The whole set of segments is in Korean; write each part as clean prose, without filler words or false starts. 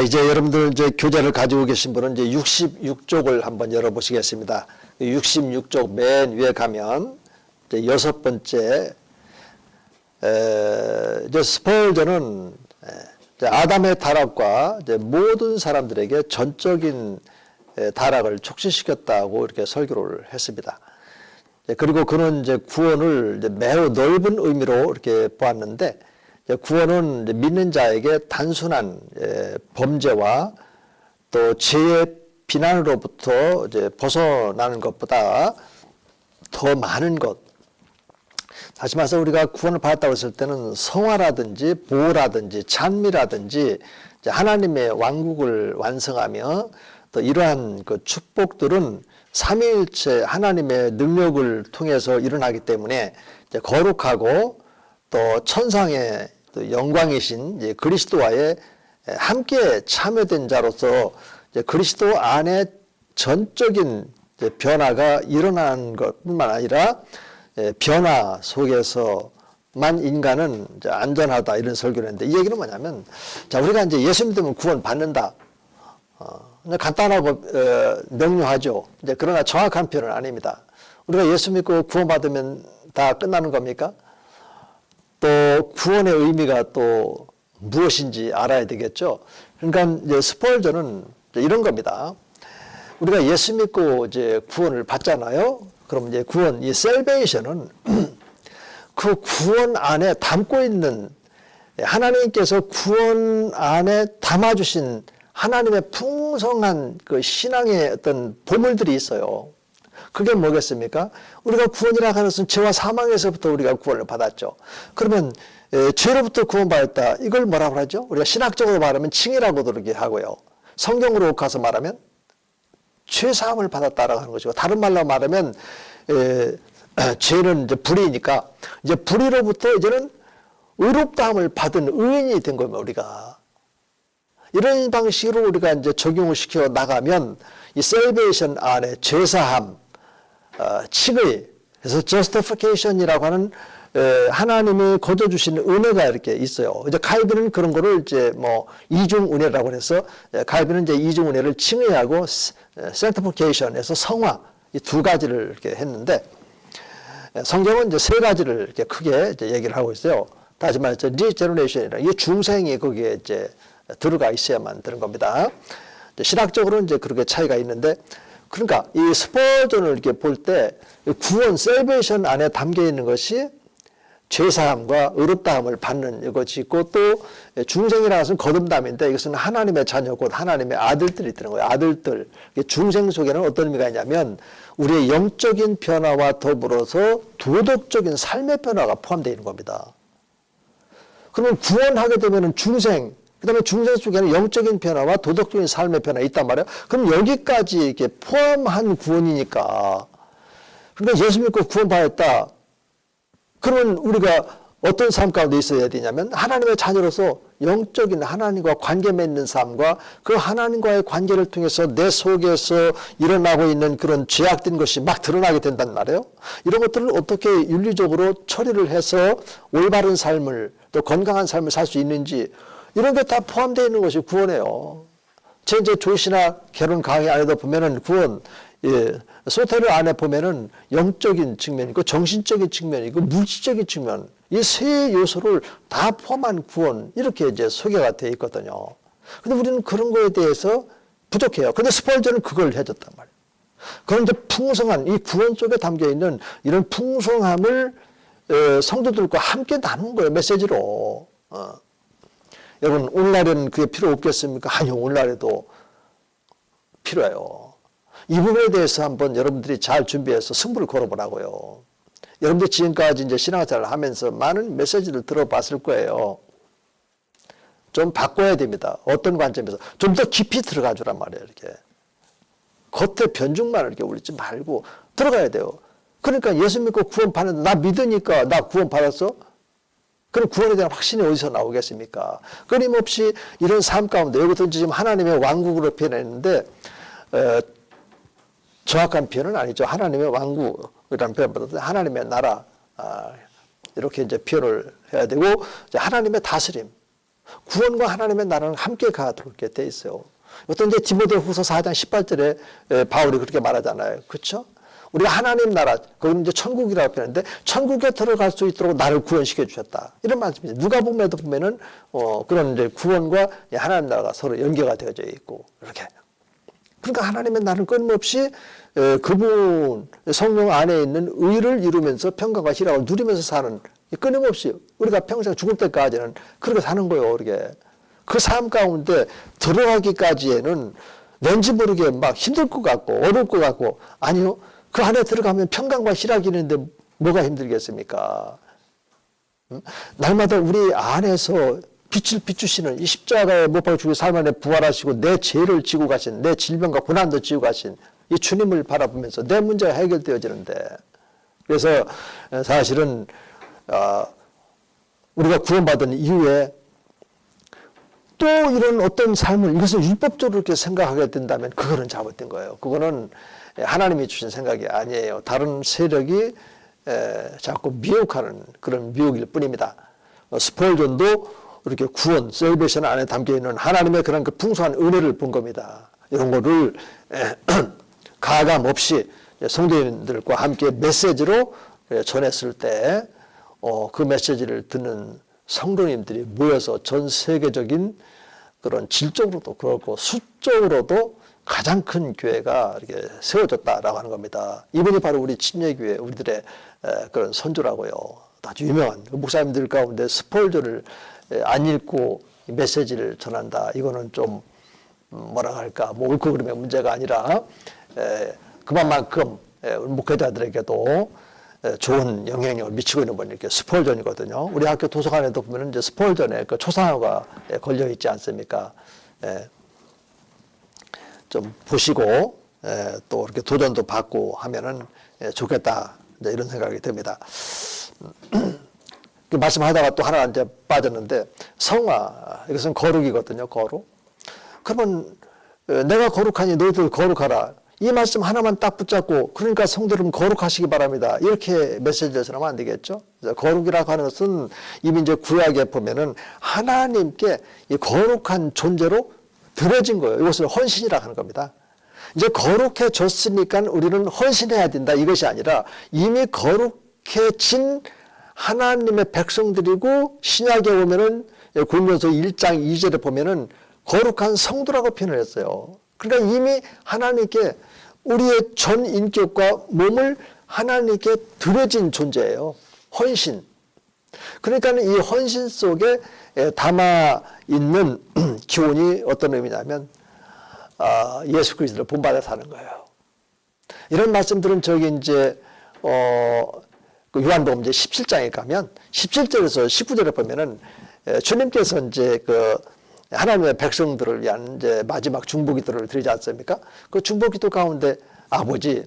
자, 이제 여러분들 이제 교재를 가지고 계신 분은 이제 66쪽을 한번 열어보시겠습니다. 66쪽 맨 위에 가면 이제 6번째, 이제 스펄전은 아담의 타락과 이제 모든 사람들에게 전적인 타락을 촉진시켰다고 이렇게 설교를 했습니다. 그리고 그는 이제 구원을 이제 매우 넓은 의미로 이렇게 보았는데, 구원은 이제 믿는 자에게 단순한 범죄와 또 죄의 비난으로부터 이제 벗어나는 것보다 더 많은 것. 다시 말해서 우리가 구원을 받았다고 했을 때는 성화라든지 보호라든지 찬미라든지 하나님의 왕국을 완성하며 또 이러한 그 축복들은 삼위일체 하나님의 능력을 통해서 일어나기 때문에 이제 거룩하고 또 천상의 또 영광이신 이제 그리스도와의 함께 참여된 자로서 이제 그리스도 안에 전적인 이제 변화가 일어나는 것뿐만 아니라 변화 속에서만 인간은 이제 안전하다 이런 설교를 했는데, 이 얘기는 뭐냐면, 자, 우리가 이제 예수 믿으면 구원 받는다. 간단하고 명료하죠. 이제 그러나 정확한 표현은 아닙니다. 우리가 예수 믿고 구원받으면 다 끝나는 겁니까? 또 구원의 의미가 또 무엇인지 알아야 되겠죠. 그러니까 이제 스펄전은 이런 겁니다. 우리가 예수 믿고 이제 구원을 받잖아요. 그럼 이제 구원, 이 셀베이션은 그 구원 안에 담고 있는 하나님께서 구원 안에 담아주신 하나님의 풍성한 그 신앙의 어떤 보물들이 있어요. 그게 뭐겠습니까? 우리가 구원이라고 하는 것은 죄와 사망에서부터 우리가 구원을 받았죠. 그러면 죄로부터 구원받았다. 이걸 뭐라고 하죠? 우리가 신학적으로 말하면 칭이라고도 그렇게 하고요. 성경으로 가서 말하면 죄사함을 받았다라고 하는 것이고, 다른 말로 말하면 죄는 이제 불의니까 이제 불의로부터 이제는 의롭다함을 받은 의인이 된 겁니다. 우리가 이런 방식으로 우리가 이제 적용을 시켜 나가면 이 셀베이션 안에 죄사함, 칭의, 그래서 justification이라고 하는 하나님이 거둬주신 은혜가 이렇게 있어요. 이제 칼빈은 그런 거를 이제 뭐 이중 은혜라고 해서, 칼빈은 이제 이중 은혜를 칭의하고 sanctification에서 성화, 이 두 가지를 이렇게 했는데, 성경은 이제 세 가지를 이렇게 크게 이제 얘기를 하고 있어요. 다시 말해서 regeneration이라, 이 중생이 거기에 이제 들어가 있어야만 되는 겁니다. 신학적으로는 이제 그렇게 차이가 있는데, 그러니까 이 스펄전을 이렇게 볼 때 구원, 셀베이션 안에 담겨 있는 것이 죄사함과 의롭다함을 받는 이것이 있고, 또 중생이라는 것은 거듭남인데 이것은 하나님의 자녀, 곧 하나님의 아들들이 되는 거예요. 아들들. 중생 속에는 어떤 의미가 있냐면 우리의 영적인 변화와 더불어서 도덕적인 삶의 변화가 포함되어 있는 겁니다. 그러면 구원하게 되면 중생, 그 다음에 중생 속에는 영적인 변화와 도덕적인 삶의 변화가 있단 말이에요. 그럼 여기까지 이렇게 포함한 구원이니까, 그러니까 예수 믿고 구원받았다. 그러면 우리가 어떤 삶 가운데 있어야 되냐면 하나님의 자녀로서 영적인 하나님과 관계 맺는 삶과 그 하나님과의 관계를 통해서 내 속에서 일어나고 있는 그런 죄악된 것이 막 드러나게 된단 말이에요. 이런 것들을 어떻게 윤리적으로 처리를 해서 올바른 삶을, 또 건강한 삶을 살 수 있는지, 이런 게 다 포함되어 있는 것이 구원이에요. 제 이제 조시나 결혼 강의 안에도 보면은 구원, 소테르 안에 보면은 영적인 측면이고 정신적인 측면이고 물질적인 측면, 이 세 요소를 다 포함한 구원, 이렇게 이제 소개가 되어 있거든요. 근데 우리는 그런 거에 대해서 부족해요. 근데 스펄전은 그걸 해줬단 말이에요. 그런 이제 풍성한 이 구원 속에 담겨 있는 이런 풍성함을 성도들과 함께 나눈 거예요. 메시지로. 여러분, 오늘날에는 그게 필요 없겠습니까? 아니요, 오늘날에도 필요해요. 이 부분에 대해서 한번 여러분들이 잘 준비해서 승부를 걸어보라고요. 여러분들 지금까지 이제 신앙생활을 하면서 많은 메시지를 들어봤을 거예요. 좀 바꿔야 됩니다. 어떤 관점에서. 좀 더 깊이 들어가 주란 말이에요, 이렇게. 겉에 변죽만 이렇게 올리지 말고 들어가야 돼요. 그러니까 예수 믿고 구원 받는다. 나 믿으니까 나 구원 받았어? 그럼 구원에 대한 확신이 어디서 나오겠습니까? 끊임없이 이런 삶 가운데, 여기서 지금 하나님의 왕국으로 표현했는데, 정확한 표현은 아니죠. 하나님의 왕국이라는 표현보다 하나님의 나라, 이렇게 이제 표현을 해야 되고, 이제 하나님의 다스림. 구원과 하나님의 나라는 함께 가도록 이렇게 돼 있어요. 어떤 이제 디모데후서 4장 18절에 바울이 그렇게 말하잖아요. 그렇죠? 우리가 하나님 나라, 그건 이제 천국이라고 표현하는데 천국에 들어갈 수 있도록 나를 구원시켜 주셨다. 이런 말씀이죠. 누가복음에도 보면은 그런 이제 구원과 하나님 나라가 서로 연계가 되어져 있고 이렇게. 그러니까 하나님의 나라는 끊임없이 그분 성령 안에 있는 의를 이루면서 평강과 희락을 누리면서 사는, 끊임없이 우리가 평생 죽을 때까지는 그렇게 사는 거예요. 이렇게. 그 삶 가운데 들어가기까지에는 왠지 모르게 막 힘들 것 같고 어려울 것 같고, 아니요. 그 안에 들어가면 평강과 희락이 있는데 뭐가 힘들겠습니까? 날마다 우리 안에서 빛을 비추시는 이 십자가에 못 박혀 죽은 삶 안에 부활하시고 내 죄를 지고 가신, 내 질병과 고난도 지고 가신 이 주님을 바라보면서 내 문제가 해결되어지는데, 그래서 사실은 우리가 구원받은 이후에 또 이런 어떤 삶을 이것을 율법적으로 이렇게 생각하게 된다면 그거는 잘못된 거예요. 그거는 하나님이 주신 생각이 아니에요. 다른 세력이 자꾸 미혹하는 그런 미혹일 뿐입니다. 스펄전도 이렇게 구원, 셀베이션 안에 담겨있는 하나님의 그런 그 풍성한 은혜를 본 겁니다. 이런 거를 가감 없이 성도인들과 함께 메시지로 전했을 때 그 메시지를 듣는 성도님들이 모여서 전 세계적인 그런 질적으로도 그렇고 수적으로도 가장 큰 교회가 이렇게 세워졌다라고 하는 겁니다. 이분이 바로 우리 침례교회 우리들의 그런 선조라고요. 아주 유명한 목사님들 가운데 스폴저를 안 읽고 메시지를 전한다. 이거는 좀 뭐라 할까, 뭐 옳고 그름의 문제가 아니라 그만큼 목회자들에게도 좋은 영향력을 미치고 있는 분이 이렇게 스폴전이거든요. 우리 학교 도서관에도 보면 이제 스폴전에 그 초상화가 걸려 있지 않습니까? 좀 보시고 또 이렇게 도전도 받고 하면은 좋겠다, 이런 생각이 듭니다. 그 말씀하다가 또 하나 이제 빠졌는데, 성화, 이것은 거룩이거든요. 거룩. 그러면 내가 거룩하니 너희들 거룩하라. 이 말씀 하나만 딱 붙잡고, 그러니까 성도 여러분 거룩하시기 바랍니다. 이렇게 메시지를 전하면 안 되겠죠? 거룩이라고 하는 것은 이미 이제 구약에 보면은 하나님께 이 거룩한 존재로 들어진 거예요. 이것을 헌신이라고 하는 겁니다. 이제 거룩해졌으니까 우리는 헌신해야 된다, 이것이 아니라 이미 거룩해진 하나님의 백성들이고, 신약에 보면은 고린도서 1장 2절에 보면은 거룩한 성도라고 표현을 했어요. 그러니까 이미 하나님께 우리의 전 인격과 몸을 하나님께 드려진 존재예요. 헌신. 그러니까 이 헌신 속에 담아 있는 기원이 어떤 의미냐면 예수 그리스도를 본받아 사는 거예요. 이런 말씀들은 저기 이제 그 요한복음 이제 17장에 가면 17절에서 19절에 보면은 주님께서 이제 그 하나님의 백성들을 위한 이제 마지막 중보기도를 드리지 않습니까? 그 중보기도 가운데 아버지,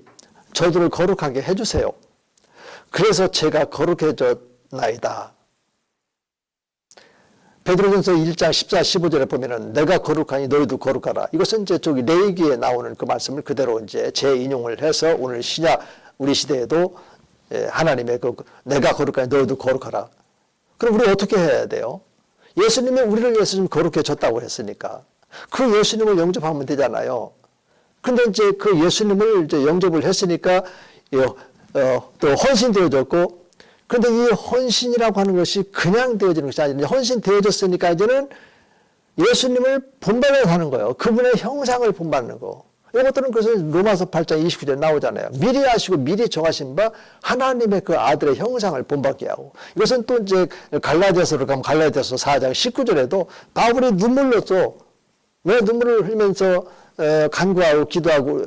저들을 거룩하게 해주세요. 그래서 제가 거룩해졌나이다. 베드로전서 1장 14, 15절에 보면은 내가 거룩하니 너희도 거룩하라. 이것은 이제 저기 레위기에 나오는 그 말씀을 그대로 이제 재인용을 해서 오늘 신약 우리 시대에도 하나님의 그 내가 거룩하니 너희도 거룩하라. 그럼 우리 어떻게 해야 돼요? 예수님이 우리를 위해서 좀 거룩해졌다고 했으니까 그 예수님을 영접하면 되잖아요. 그런데 이제 그 예수님을 이제 영접을 했으니까 또 헌신되어졌고, 그런데 이 헌신이라고 하는 것이 그냥 되어지는 것이 아니라 헌신되어졌으니까 이제는 예수님을 본받아야 하는 거예요. 그분의 형상을 본받는 거. 이것들은 그래서 로마서 8장 29절에 나오잖아요. 미리 아시고 미리 정하신 바 하나님의 그 아들의 형상을 본받게 하고. 이것은 또 이제 갈라디아서로 가면 갈라디아서 4장 19절에도 바울이 눈물로써 왜 눈물을 흘리면서 간구하고 기도하고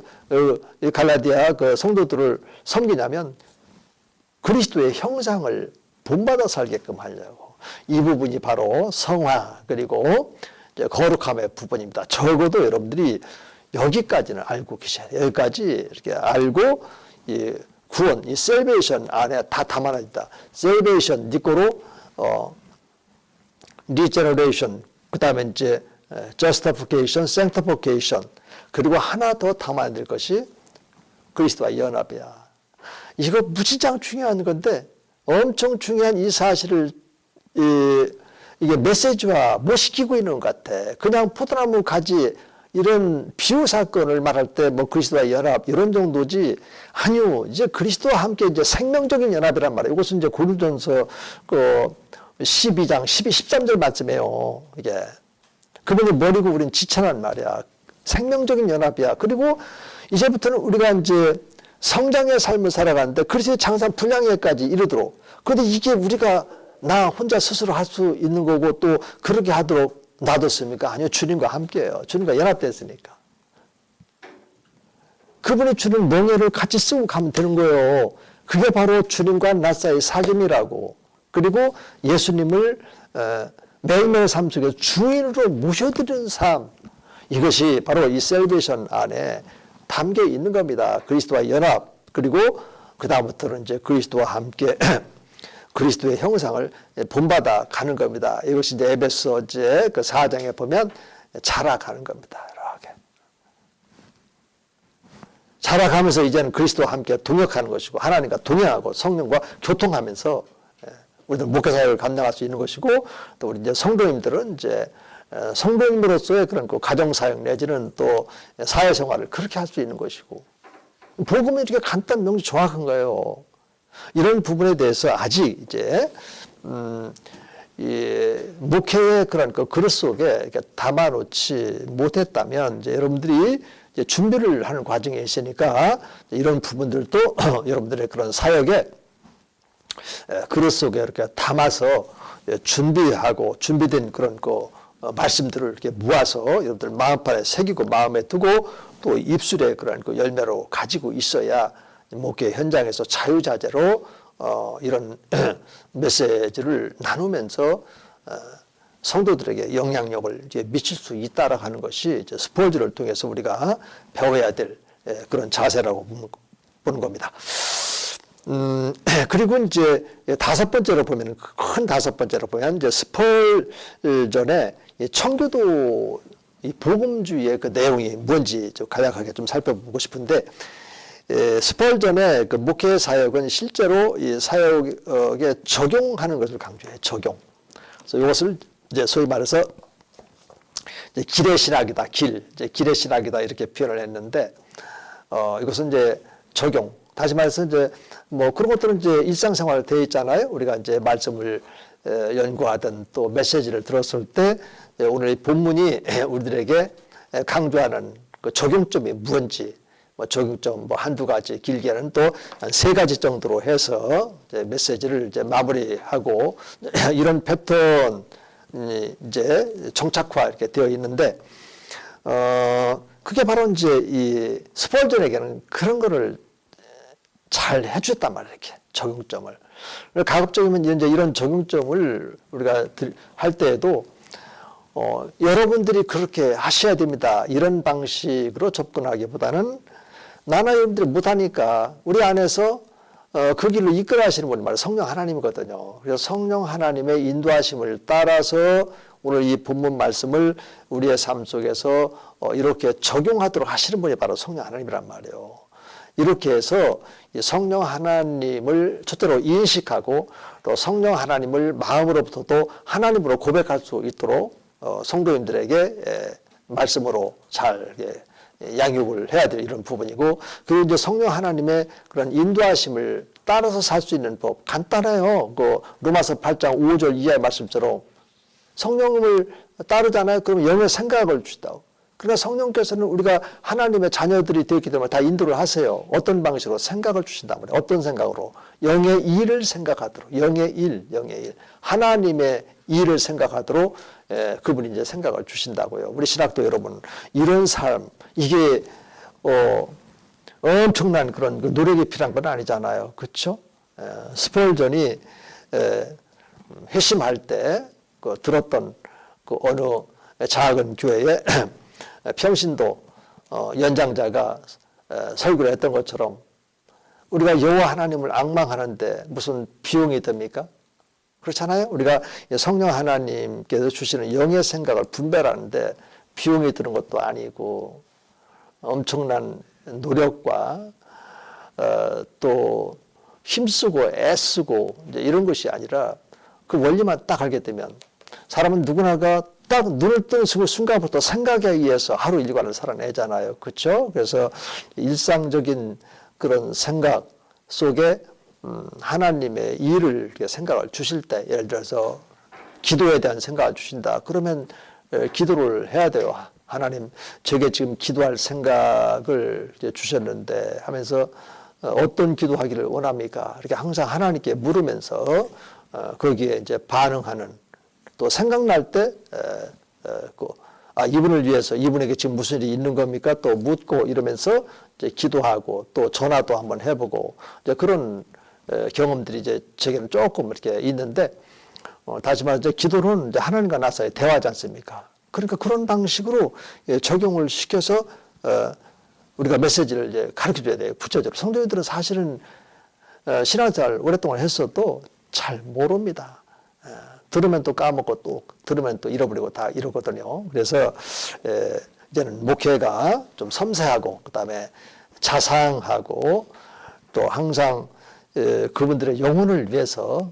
갈라디아 그 성도들을 섬기냐면 그리스도의 형상을 본받아 살게끔 하려고. 이 부분이 바로 성화 그리고 거룩함의 부분입니다. 적어도 여러분들이 여기까지는 알고 계셔야 돼요. 여기까지 이렇게 알고 이 구원, 이 셀베이션 안에 다 담아놔야 된다. 셀베이션, 니꼬로 리제너레이션, 그 다음에 이제 justification, sanctification, 그리고 하나 더 담아야 될 것이 그리스도와 연합이야. 이거 무지장 중요한 건데 엄청 중요한 이 사실을 이게 메시지화 못 시키고 있는 것 같아. 그냥 포도나무 가지 이런 비유 사건을 말할 때 뭐 그리스도와 연합 이런 정도지. 아니요. 이제 그리스도와 함께 이제 생명적인 연합이란 말이에요. 이것은 이제 고린도전서 그 12장 12, 13절 말씀이에요. 이게 그분이 머리고 우린 지체란 말이야. 생명적인 연합이야. 그리고 이제부터는 우리가 이제 성장의 삶을 살아가는데 그리스도의 장상 분량에까지 이르도록. 그런데 이게 우리가 나 혼자 스스로 할 수 있는 거고 또 그렇게 하도록 놔뒀습니까? 아니요. 주님과 함께해요. 주님과 연합됐으니까. 그분이 주는 명예를 같이 쓰고 가면 되는 거예요. 그게 바로 주님과 나 사이의 사귐이라고. 그리고 예수님을 매일매일 삶 속에서 주인으로 모셔드리는 삶. 이것이 바로 이 셀베이션 안에 담겨 있는 겁니다. 그리스도와 연합. 그리고 그 다음부터는 이제 그리스도와 함께 그리스도의 형상을 본받아 가는 겁니다. 이것이 이제 에베소 이제 그 4장에 보면 자라가는 겁니다. 이렇게. 자라가면서 이제는 그리스도와 함께 동역하는 것이고 하나님과 동행하고 성령과 교통하면서 우리들 목회사역을 감당할 수 있는 것이고 또 우리 이제 성도님들은 이제 성도님으로서의 그런 그 가정사역 내지는 또 사회생활을 그렇게 할 수 있는 것이고 복음이 이렇게 간단 명시 정확한 거예요. 이런 부분에 대해서 아직 이제 이 목회의 그런 그 그릇 속에 이렇게 담아놓지 못했다면 이제 여러분들이 이제 준비를 하는 과정에 있으니까 이런 부분들도 여러분들의 그런 사역에 그릇 속에 이렇게 담아서 준비하고 준비된 그런 그 말씀들을 이렇게 모아서 여러분들 마음판에 새기고 마음에 두고 또 입술에 그런 그 열매로 가지고 있어야 목회 현장에서 자유자재로 이런 메시지를 나누면서 성도들에게 영향력을 이제 미칠 수 있다라고 하는 것이 이제 스포츠를 통해서 우리가 배워야 될 그런 자세라고 보는 겁니다. 그리고 이제 다섯 번째로 보면 큰 다섯 번째로 보면 이제 스펄전에 청교도 이 복음주의의 그 내용이 뭔지 좀 간략하게 좀 살펴보고 싶은데 스펄전의 그 목회 사역은 실제로 이 사역에 적용하는 것을 강조해요. 적용. 그래서 이것을 이제 소위 말해서 이제 길의 신학이다. 이제 길의 신학이다 이렇게 표현을 했는데 이것은 이제 적용. 다시 말해서 이제 뭐 그런 것들은 이제 일상생활 되어 있잖아요. 우리가 이제 말씀을 연구하든 또 메시지를 들었을 때 오늘 이 본문이 우리들에게 강조하는 그 적용점이 무엇인지 뭐 적용점 뭐 한두 가지 길게는 또 한 세 가지 정도로 해서 이제 메시지를 이제 마무리하고 이런 패턴이 이제 정착화 이렇게 되어 있는데 그게 바로 이제 이 스펄전에게는 그런 거를 잘 해주셨단 말이에요. 이렇게 적용점을. 가급적이면 이제 이런 적용점을 우리가 할 때에도 여러분들이 그렇게 하셔야 됩니다. 이런 방식으로 접근하기보다는 나나 여러분들이 못하니까 우리 안에서 그 길로 이끌어 하시는 분이 바로 성령 하나님이거든요. 그래서 성령 하나님의 인도하심을 따라서 오늘 이 본문 말씀을 우리의 삶 속에서 이렇게 적용하도록 하시는 분이 바로 성령 하나님이란 말이에요. 이렇게 해서 성령 하나님을 첫째로 인식하고 또 성령 하나님을 마음으로부터도 하나님으로 고백할 수 있도록 성도님들에게 말씀으로 잘 양육을 해야 될 이런 부분이고 그리고 이제 성령 하나님의 그런 인도하심을 따라서 살 수 있는 법 간단해요. 그 로마서 8장 5절 이하의 말씀처럼 성령을 따르잖아요. 그러면 영의 생각을 주시다고. 그러니까 성령께서는 우리가 하나님의 자녀들이 되었기 때문에 다 인도를 하세요. 어떤 방식으로 생각을 주신단 말이에요. 어떤 생각으로 영의 일을 생각하도록 영의 일 하나님의 일을 생각하도록 그분이 이제 생각을 주신다고요. 우리 신학도 여러분 이런 삶 이게 엄청난 그런 그 노력이 필요한 건 아니잖아요. 그렇죠? 스펄전이 회심할 때 그 들었던 그 어느 작은 교회에 평신도 연장자가 설교를 했던 것처럼 우리가 여호와 하나님을 앙망하는데 무슨 비용이 듭니까? 그렇잖아요. 우리가 성령 하나님께서 주시는 영의 생각을 분별하는데 비용이 드는 것도 아니고 엄청난 노력과 또 힘쓰고 애쓰고 이제 이런 것이 아니라 그 원리만 딱 알게 되면 사람은 누구나가 딱 눈을 뜨는 순간부터 생각에 의해서 하루 일과를 살아내잖아요. 그렇죠? 그래서 일상적인 그런 생각 속에 하나님의 일을 생각을 주실 때, 예를 들어서 기도에 대한 생각을 주신다. 그러면 기도를 해야 돼요. 하나님, 제게 지금 기도할 생각을 주셨는데 하면서 어떤 기도하기를 원합니까? 이렇게 항상 하나님께 물으면서 거기에 이제 반응하는, 또 생각날 때 이분을 위해서 이분에게 지금 무슨 일이 있는 겁니까? 또 묻고 이러면서 이제 기도하고 또 전화도 한번 해보고 이제 그런 경험들이 이제 제게는 조금 이렇게 있는데, 다시 말해서 기도는 이제 하나님과 나서의 대화지 않습니까? 그러니까 그런 방식으로 적용을 시켜서 우리가 메시지를 이제 가르쳐 줘야 돼요. 구체적으로. 성도님들은 사실은 신앙생활 오랫동안 했어도 잘 모릅니다. 들으면 또 까먹고 또 들으면 또 잃어버리고 다 이러거든요. 그래서 이제는 목회가 좀 섬세하고 그다음에 자상하고 또 항상 그분들의 영혼을 위해서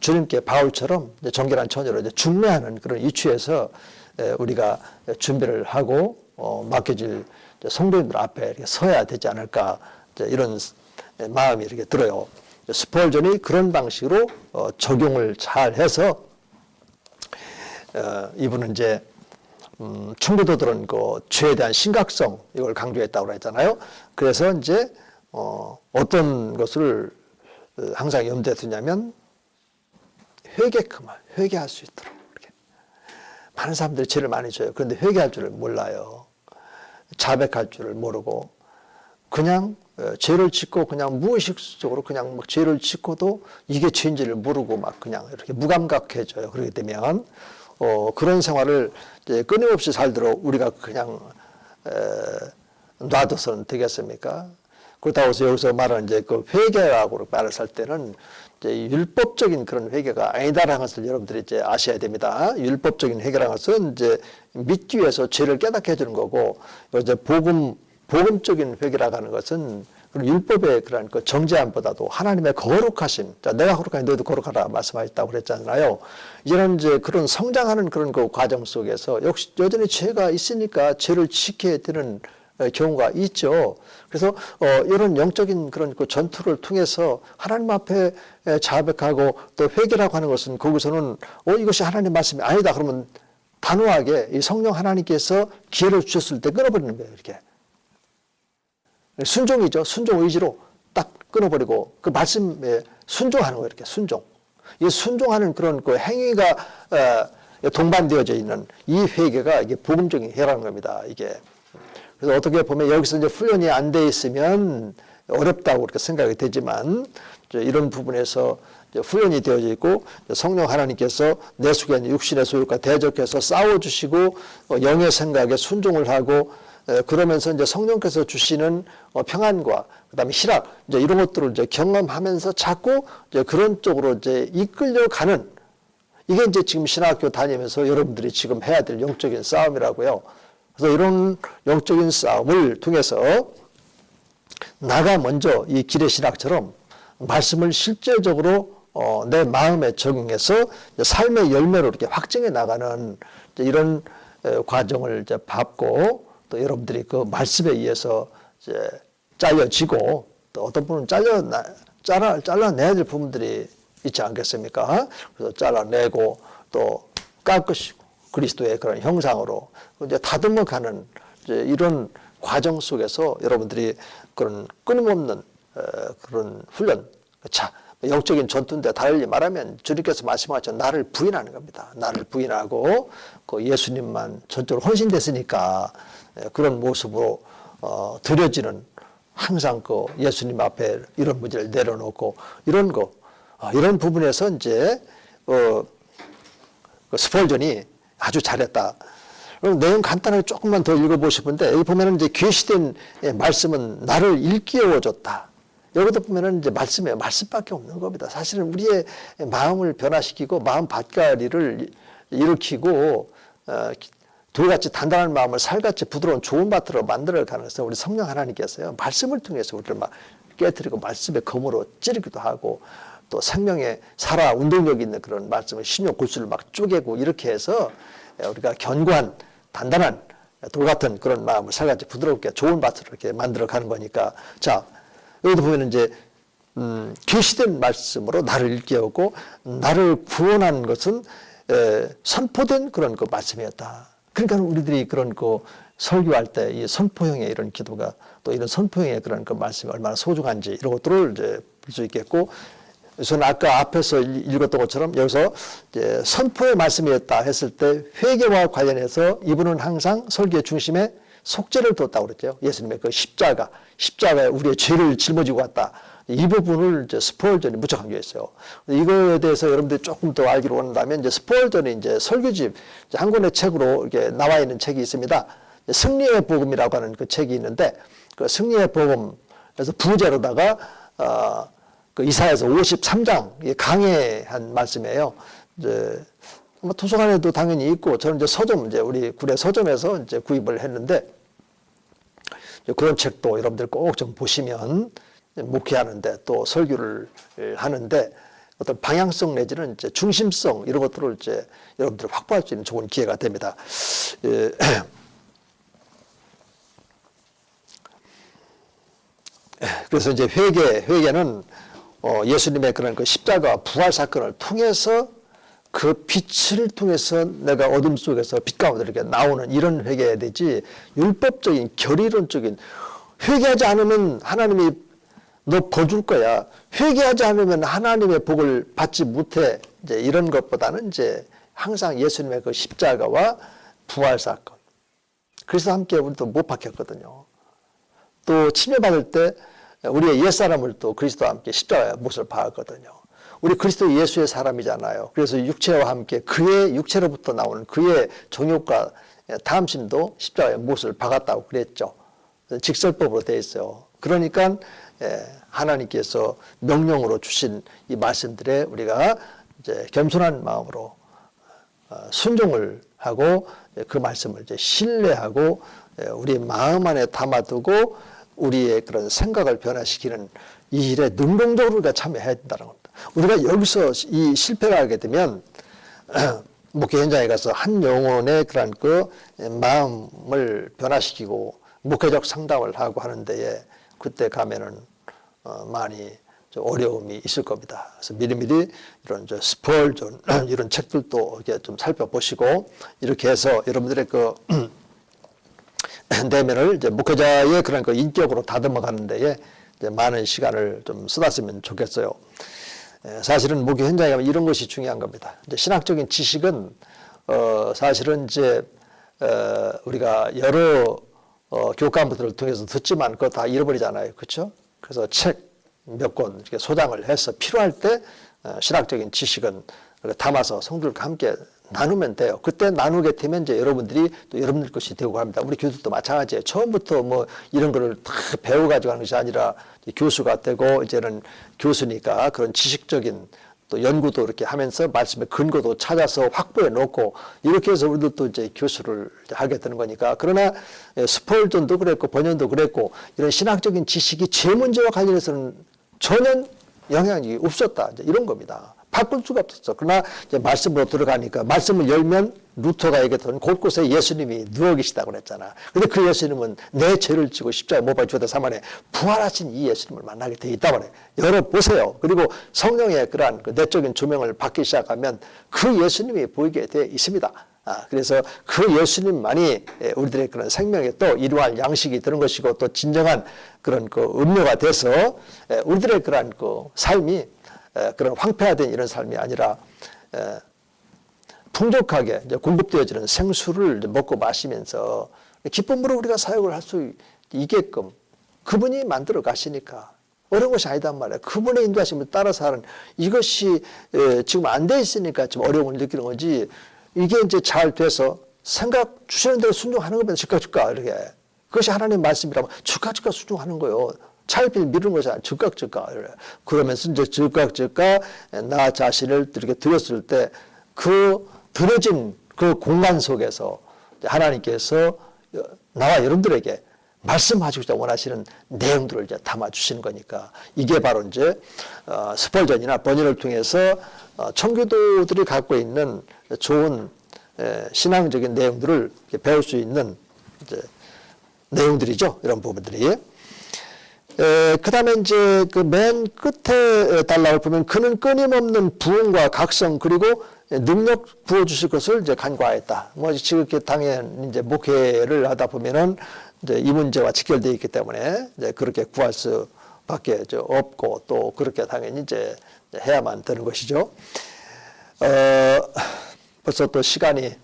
주님께 바울처럼 정결한 처녀로 이제 중매하는 그런 이치에서 우리가 준비를 하고 맡겨질 성도님들 앞에 이렇게 서야 되지 않을까, 이런 마음이 이렇게 들어요. 스펄전이 그런 방식으로 적용을 잘 해서 이분은 이제 충고도들은 그 죄에 대한 심각성 이걸 강조했다고 했잖아요. 그래서 이제 어떤 것을 항상 염두에 두냐면 회개할 수 있도록. 이렇게. 많은 사람들이 죄를 많이 져요. 그런데 회개할 줄을 몰라요. 자백할 줄을 모르고 그냥 죄를 짓고 그냥 무의식적으로 그냥 막 죄를 짓고도 이게 죄인지를 모르고 막 그냥 이렇게 무감각해져요. 그렇게 되면 그런 생활을 이제 끊임없이 살도록 우리가 그냥 놔둬서는 되겠습니까? 그렇다고 해서 여기서 말하는 이제 그 회개라고 말을 할 때는 이제 율법적인 그런 회개가 아니다라는 것을 여러분들이 이제 아셔야 됩니다. 율법적인 회개라는 것은 이제 믿기 위해서 죄를 깨닫게 해주는 거고, 이제 복음적인 회개라고 하는 것은 율법의 그런 그 정죄함보다도 하나님의 거룩하심, 자, 내가 거룩하니 너희도 거룩하라 말씀하셨다고 그랬잖아요. 이제는 이제 그런 성장하는 그런 그 과정 속에서 역시 여전히 죄가 있으니까 죄를 지켜야 되는 경우가 있죠. 그래서 이런 영적인 그런 그 전투를 통해서 하나님 앞에 자백하고 또 회개라고 하는 것은 거기서는 이것이 하나님 말씀이 아니다 그러면 단호하게 이 성령 하나님께서 기회를 주셨을 때 끊어버리는 거예요. 이렇게 순종이죠. 순종 의지로 딱 끊어버리고 그 말씀에 순종하는 거예요. 이렇게 순종. 이 순종하는 그런 그 행위가 동반되어져 있는 이 회개가 이게 복음적인 회개라는 겁니다. 이게. 그래서 어떻게 보면 여기서 이제 훈련이 안 돼 있으면 어렵다고 그렇게 생각이 되지만 이런 부분에서 훈련이 되어져 있고 성령 하나님께서 내 속에 있는 육신의 소욕과 대적해서 싸워주시고 영의 생각에 순종을 하고 그러면서 이제 성령께서 주시는 평안과 그다음에 희락 이제 이런 것들을 이제 경험하면서 자꾸 이제 그런 쪽으로 이제 이끌려가는 이게 이제 지금 신학교 다니면서 여러분들이 지금 해야 될 영적인 싸움이라고요. 그래서 이런 영적인 싸움을 통해서 나가 먼저 이 길의 신학처럼 말씀을 실제적으로 내 마음에 적용해서 삶의 열매로 이렇게 확증해 나가는 이런 과정을 이제 밟고 또 여러분들이 그 말씀에 의해서 이제 잘려지고 또 어떤 분은 잘라내야 될 부분들이 있지 않겠습니까? 그래서 잘라내고 또 깎으시고 그리스도의 그런 형상으로 이제 다듬어가는 이제 이런 과정 속에서 여러분들이 그런 끊임없는 그런 훈련, 자 영적인 전투인데 달리 말하면 주님께서 말씀하셨죠. 나를 부인하는 겁니다. 나를 부인하고 그 예수님만 전적으로 헌신됐으니까 그런 모습으로 드려지는 항상 그 예수님 앞에 이런 문제를 내려놓고 이런 거 이런 부분에서 이제 그 스펄전이 아주 잘했다. 그럼 내용 간단하게 조금만 더 읽어보시는데 여기 보면은 이제 계시된 말씀은 나를 일깨워줬다. 여기도 보면은 이제 말씀밖에 없는 겁니다. 사실은 우리의 마음을 변화시키고 마음 밭가리를 일으키고 돌같이 단단한 마음을 살같이 부드러운 좋은 밭으로 만들어가는 것은 우리 성령 하나님께서요. 말씀을 통해서 우리를 막 깨뜨리고 말씀의 검으로 찌르기도 하고 또 생명의 살아 운동력 있는 그런 말씀을 신욕 골수를 막 쪼개고 이렇게 해서 우리가 견고한 단단한 돌 같은 그런 마음을 살같이 부드럽게 좋은 밭으로 이렇게 만들어 가는 거니까. 자, 여기도 보면 이제 계시된 말씀으로 나를 일깨우고 나를 구원한 것은 선포된 그런 그 말씀이었다. 그러니까 우리들이 그런 그 설교할 때 이 선포형의 이런 기도가 또 이런 선포형의 그런 그 말씀이 얼마나 소중한지 이런 것들을 이제 볼 수 있겠고, 저는 아까 앞에서 읽었던 것처럼 여기서 이제 선포의 말씀이었다 했을 때 회개와 관련해서 이분은 항상 설교의 중심에 속죄를 뒀다고 그랬죠. 예수님의 그 십자가에 우리의 죄를 짊어지고 갔다. 이 부분을 이제 스폴전이 무척 강조했어요. 이거에 대해서 여러분들이 조금 더 알기를 원한다면 이제 스폴전이 이제 설교집 한 권의 책으로 이렇게 나와 있는 책이 있습니다. 승리의 복음이라고 하는 그 책이 있는데 그 승리의 복음에서 부제로다가 그 이사야서 53장 강해한 말씀이에요. 이제 도서관에도 당연히 있고 저는 이제 서점 이제 우리 구례 서점에서 이제 구입을 했는데 그런 책도 여러분들 꼭 좀 보시면 목회하는데 또 설교를 하는데 어떤 방향성 내지는 이제 중심성 이런 것들을 이제 여러분들 확보할 수 있는 좋은 기회가 됩니다. 그래서 이제 회개는 예수님의 그런 그 십자가 부활 사건을 통해서 그 빛을 통해서 내가 어둠 속에서 빛 가운데 이렇게 나오는 이런 회개해야 되지, 율법적인 결의론적인 회개하지 않으면 하나님이 너 벌 줄 거야, 회개하지 않으면 하나님의 복을 받지 못해, 이제 이런 것보다는 이제 항상 예수님의 그 십자가와 부활 사건, 그래서 함께 우리도 못 박혔거든요. 또 침례받을 때 우리의 옛사람을 또 그리스도와 함께 십자가의 못을 박았거든요. 우리 그리스도 예수의 사람이잖아요. 그래서 육체와 함께 그의 육체로부터 나오는 그의 정욕과 탐심도 십자가의 못을 박았다고 그랬죠. 직설법으로 되어 있어요. 그러니까 하나님께서 명령으로 주신 이 말씀들에 우리가 이제 겸손한 마음으로 순종을 하고 그 말씀을 이제 신뢰하고 우리 마음 안에 담아두고 우리의 그런 생각을 변화시키는 이 일에 능동적으로 우리가 참여해야 된다는 겁니다. 우리가 여기서 이 실패를 하게 되면 목회 현장에 가서 한 영혼의 그런 그 마음을 변화시키고 목회적 상담을 하고 하는 데에 그때 가면은 많이 좀 어려움이 있을 겁니다. 그래서 미리미리 이런 스폴전 이런 책들도 이렇게 좀 살펴보시고 이렇게 해서 여러분들의 그 내면을 이제 목회자의 그런 그 인격으로 다듬어 가는 데에 이제 많은 시간을 좀 쏟았으면 좋겠어요. 사실은 목회 현장에 가면 이런 것이 중요한 겁니다. 이제 신학적인 지식은 사실은 이제 우리가 여러 교과목들을 통해서 듣지만 그거 다 잃어버리잖아요, 그렇죠? 그래서 책 몇 권 이렇게 소장을 해서 필요할 때 신학적인 지식은 담아서 성도들과 함께 나누면 돼요. 그때 나누게 되면 이제 여러분들이 또 여러분들 것이 되고 합니다. 우리 교수도 마찬가지예요. 처음부터 뭐 이런 거를 다 배워가지고 하는 것이 아니라 교수가 되고 이제는 교수니까 그런 지식적인 또 연구도 이렇게 하면서 말씀의 근거도 찾아서 확보해 놓고 이렇게 해서 우리도 또 이제 교수를 하게 되는 거니까. 그러나 스폴전도 그랬고 번연도 그랬고 이런 신학적인 지식이 제 문제와 관련해서는 전혀 영향이 없었다. 이제 이런 겁니다. 바꿀 수가 없었어. 그러나 이제 말씀으로 들어가니까 말씀을 열면 루터가 얘기했던 곳곳에 예수님이 누워 계시다고 그랬잖아. 근데 그 예수님은 내 죄를 지고 십자가에 못 박혀 죽었다 3만에 부활하신 이 예수님을 만나게 돼 있다고 그래. 열어보세요. 그리고 성령의 그러한 그 내적인 조명을 받기 시작하면 그 예수님이 보이게 돼 있습니다. 그래서 그 예수님만이 우리들의 그런 생명에 또 일용할 양식이 되는 것이고 또 진정한 그런 그 음료가 돼서 우리들의 그러한 그 삶이 그런 황폐화된 이런 삶이 아니라 풍족하게 이제 공급되어지는 생수를 이제 먹고 마시면서 기쁨으로 우리가 사역을 할 수 있게끔 그분이 만들어 가시니까 어려운 것이 아니단 말이에요. 그분의 인도하심을 따라서 하는 이것이 지금 안 돼 있으니까 지금 어려움을 느끼는 거지. 이게 이제 잘 돼서 생각 주시는 대로 순종하는 겁니다. 즉각 이렇게. 그것이 하나님의 말씀이라면 즉각 순종하는 거예요. 차일피일 미루는 것이 아니라 즉각. 그러면서 이제 즉각 나 자신을 이렇게 드렸을 때 그 드려진 그 공간 속에서 하나님께서 나와 여러분들에게 말씀하시고자 원하시는 내용들을 이제 담아주시는 거니까 이게 바로 이제 스펄전이나 버니를 통해서 청교도들이 갖고 있는 좋은 신앙적인 내용들을 배울 수 있는 이제 내용들이죠. 이런 부분들이. 그 다음에 이제 그 맨 끝에 단락을 보면 그는 끊임없는 부흥과 각성 그리고 능력 부어주실 것을 이제 간과했다. 뭐 지금 이렇게 당연 이제 목회를 하다 보면은 이제 이 문제와 직결되어 있기 때문에 이제 그렇게 구할 수밖에 없고 또 그렇게 당연히 이제 해야만 되는 것이죠. 벌써 또 시간이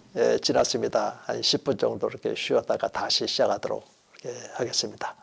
지났습니다. 한 10분 정도 이렇게 쉬었다가 다시 시작하도록 이렇게 하겠습니다.